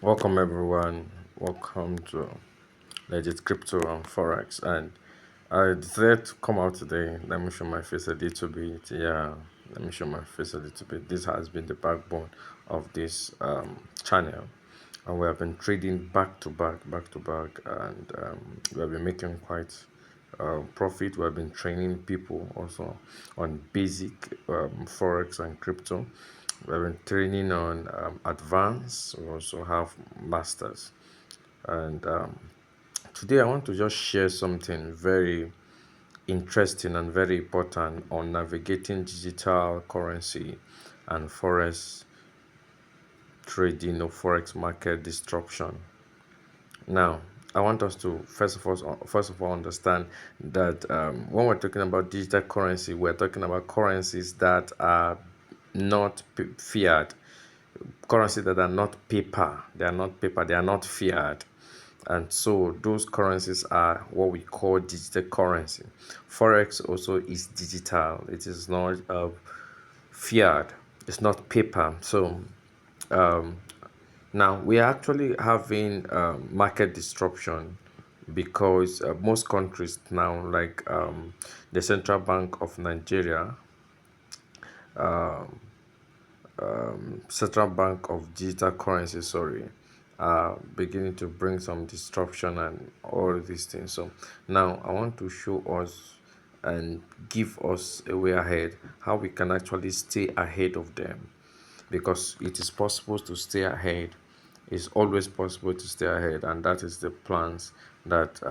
Welcome everyone. Welcome to Legit Crypto and Forex. And I decided to come out today. Let me show my face a little bit. Yeah, let me show my face a little bit. This has been the backbone of this channel. And we have been trading back to back, and we have been making quite profit. We have been training people also on basic forex and crypto. We have been training on advanced. We also have masters, and today I want to just share something very interesting and very important on navigating digital currency and forex trading or forex market disruption. Now, I want us to first of all understand that when we're talking about digital currency, we're talking about currencies that are not fiat, currencies that are not paper. They are not paper. They are not fiat. And so those currencies are what we call digital currency. Forex also is digital. It is not fiat. It's not paper. So um, now we are actually having market disruption because most countries now, like the Central Bank of Nigeria, Central Bank of Digital Currency, sorry, beginning to bring some disruption and all these things. So now I want to show us and give us a way ahead how we can actually stay ahead of them, because it is possible to stay ahead. It's always possible to stay ahead, and that is the plans that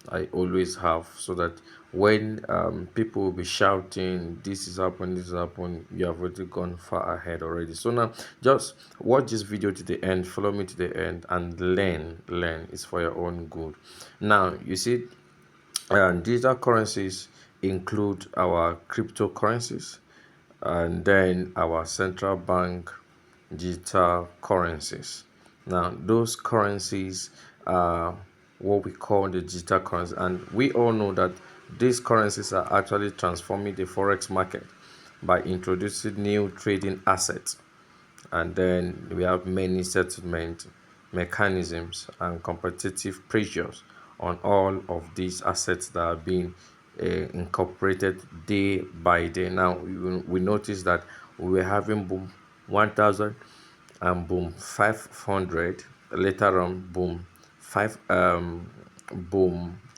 I always have, so that when people will be shouting, this is happening, this is happening, you have already gone far ahead already. So now just watch this video to the end, follow me to the end, and learn. It's for your own good. Now you see, digital currencies include our cryptocurrencies, and then our central bank digital currencies. Now, those currencies are what we call the digital currency, and we all know that these currencies are actually transforming the forex market by introducing new trading assets, and then we have many settlement mechanisms and competitive pressures on all of these assets that are being incorporated day by day. Now we notice that we were having boom 1000 and boom 500. Later on, boom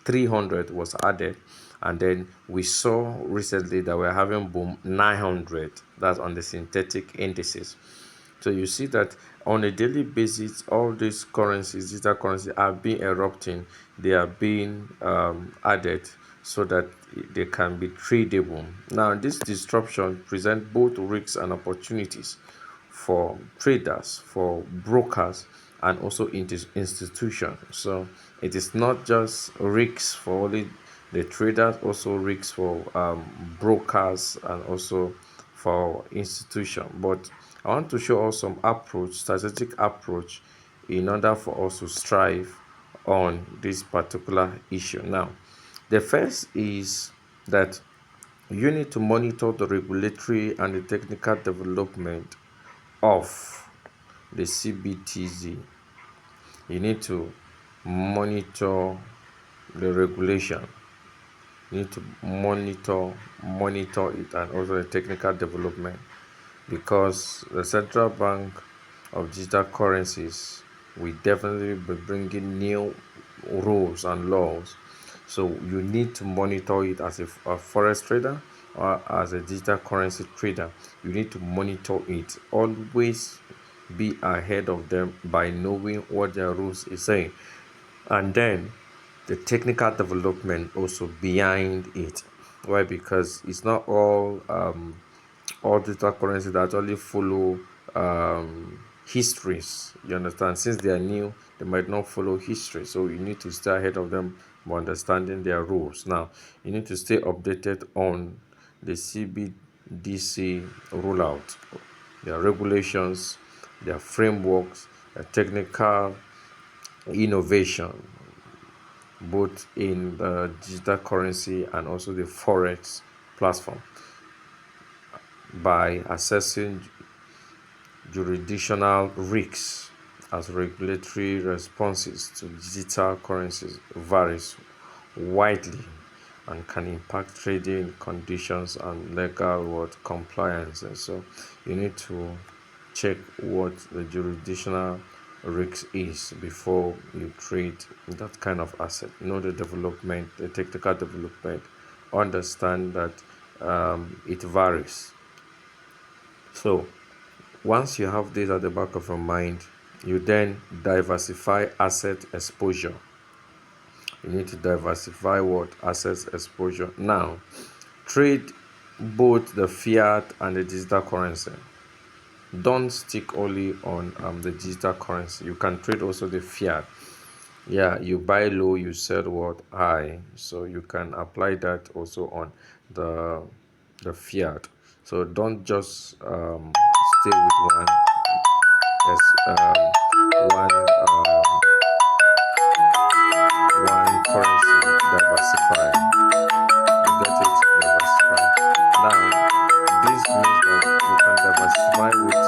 300 was added, and then we saw recently that we're having boom 900. That's on the synthetic indices. So you see that on a daily basis, all these currencies, digital currencies, are being erupting. They are being added so that they can be tradable. Now, this disruption presents both risks and opportunities for traders, for brokers, and also institutions. So it is not just risks for only the traders, also risks for brokers and also for institution. But I want to show us some approach, strategic approach, in order for us to strive on this particular issue. Now, the first is that you need to monitor the regulatory and the technical development of the CBTZ. You need to monitor the regulation. You need to monitor it, and also the technical development, because the central bank of digital currencies will definitely be bringing new rules and laws. So you need to monitor it as a forex trader or as a digital currency trader. You need to monitor it. Always be ahead of them by knowing what their rules is saying, and then the technical development also behind it. Why? Because it's not all digital currency that only follow histories. You understand? Since they are new, they might not follow history. So you need to stay ahead of them by understanding their rules. Now, you need to stay updated on the CBDC rollout, their regulations, their frameworks, their technical innovation, both in the digital currency and also the forex platform, by assessing jurisdictional risks as regulatory responses to digital currencies varies widely and can impact trading conditions and legal what compliance. And so you need to check what the jurisdictional risk is before you trade that kind of asset. Know the development, the technical development. Understand that it varies. So once you have this at the back of your mind, you then diversify asset exposure. You need to diversify what assets exposure. Now, trade both the fiat and the digital currency. Don't stick only on the digital currency. You can trade also the fiat. Yeah, you buy low, you sell what high. So you can apply that also on the fiat. So don't just stay with one. Yes, one currency. Diversify. You get it? Diversify. Now, this means that you can diversify with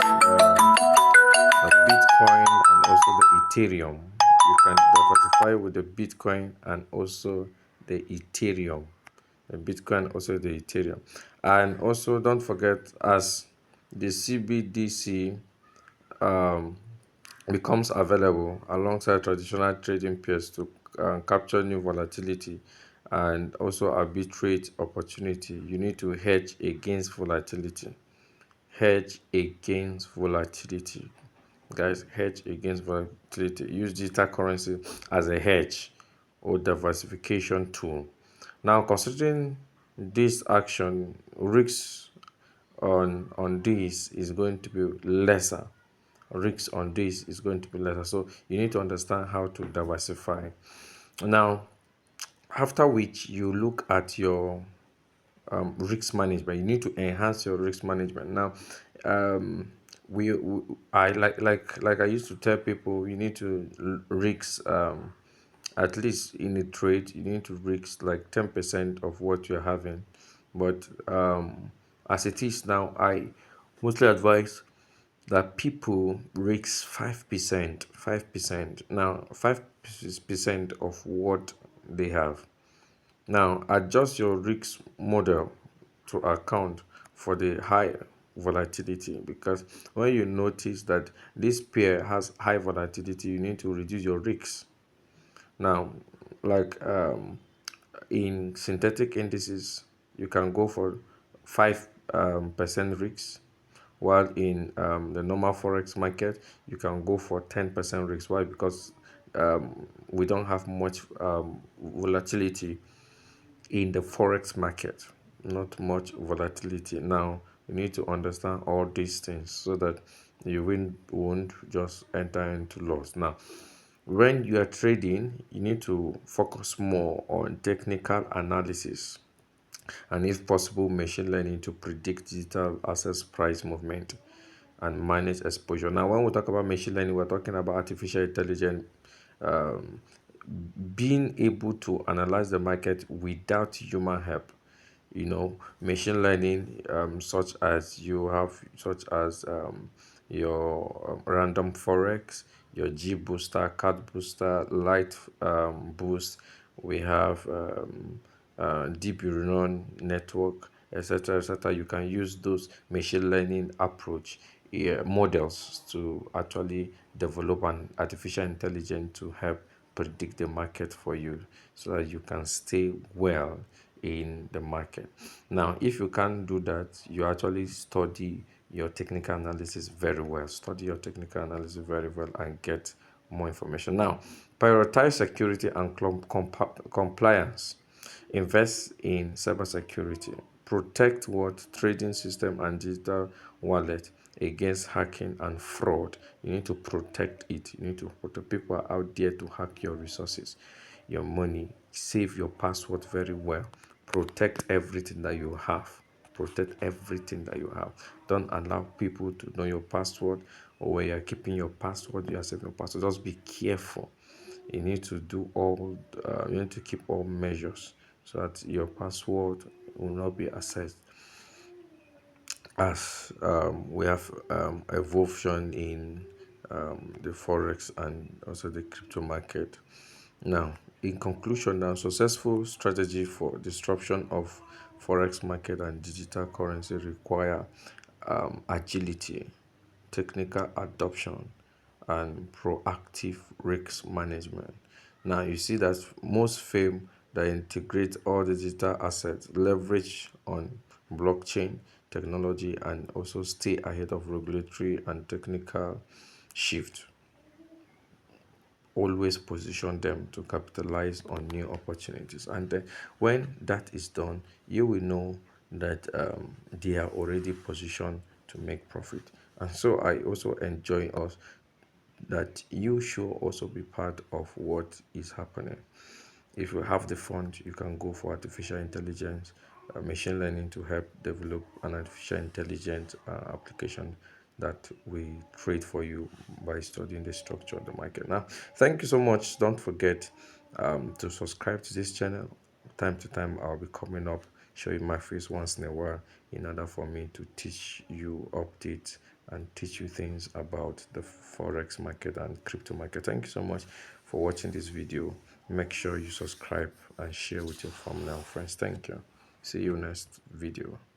the Bitcoin and also the Ethereum. You can diversify with the Bitcoin and also the Ethereum. The Bitcoin, also the Ethereum. And also, don't forget, as the CBDC becomes available alongside traditional trading pairs to capture new volatility and also arbitrate opportunity, you need to hedge against volatility. Hedge against volatility. Guys, hedge against volatility. Use digital currency as a hedge or diversification tool. Now, considering this action, risks on this is going to be lesser. Risks on this is going to be lesser. So you need to understand how to diversify. Now, after which you look at your risk management. You need to enhance your risk management. Now, we I like I used to tell people, you need to risk at least in a trade you need to risk like 10% of what you're having. But as it is now, I mostly advise that people risk 5%. 5%. Now, 5% of what they have. Now, adjust your risk model to account for the high volatility, because when you notice that this pair has high volatility, you need to reduce your risks. Now, like in synthetic indices, you can go for 5% risks, while in the normal forex market, you can go for 10% risks. Why? Because we don't have much volatility in the forex market, not much volatility. Now you need to understand all these things so that you won't just enter into loss. Now, when you are trading, you need to focus more on technical analysis and, if possible, machine learning to predict digital assets price movement and manage exposure. Now, when we talk about machine learning, we're talking about artificial intelligence, um, being able to analyze the market without human help. Machine learning, such as your random forex, your G booster, cat booster, light boost. We have deep neural network, etc., etc. You can use those machine learning approach, models, to actually develop an artificial intelligence to help predict the market for you, so that you can stay well in the market. Now, if you can't do that, you actually study your technical analysis very well. Study your technical analysis very well and get more information. Now, prioritize security and compliance. Invest in cybersecurity. Protect what trading system and digital wallet against hacking and fraud. You need to protect it. You need to protect. People are out there to hack your resources, your money. Save your password very well. Protect everything that you have. Protect everything that you have. Don't allow people to know your password, or where you're keeping your password, you are saving your password. Just be careful. You need to you need to keep all measures so that your password will not be accessed. As we have evolution in the forex and also the crypto market. Now, in conclusion, now successful strategy for disruption of forex market and digital currency require agility, technical adoption, and proactive risk management. Now you see that most firms that integrate all digital assets, leverage on blockchain technology, and also stay ahead of regulatory and technical shift, always position them to capitalize on new opportunities. And then when that is done, you will know that they are already positioned to make profit. And so I also enjoy us that you should also be part of what is happening. If you have the fund, you can go for artificial intelligence, machine learning to help develop an artificial intelligence application that we trade for you by studying the structure of the market. Now, thank you so much. Don't forget to subscribe to this channel. Time to time, I'll be coming up, showing my face once in a while in order for me to teach you updates and teach you things about the forex market and crypto market. Thank you so much for watching this video. Make sure you subscribe and share with your family and friends. Thank you. See you next video.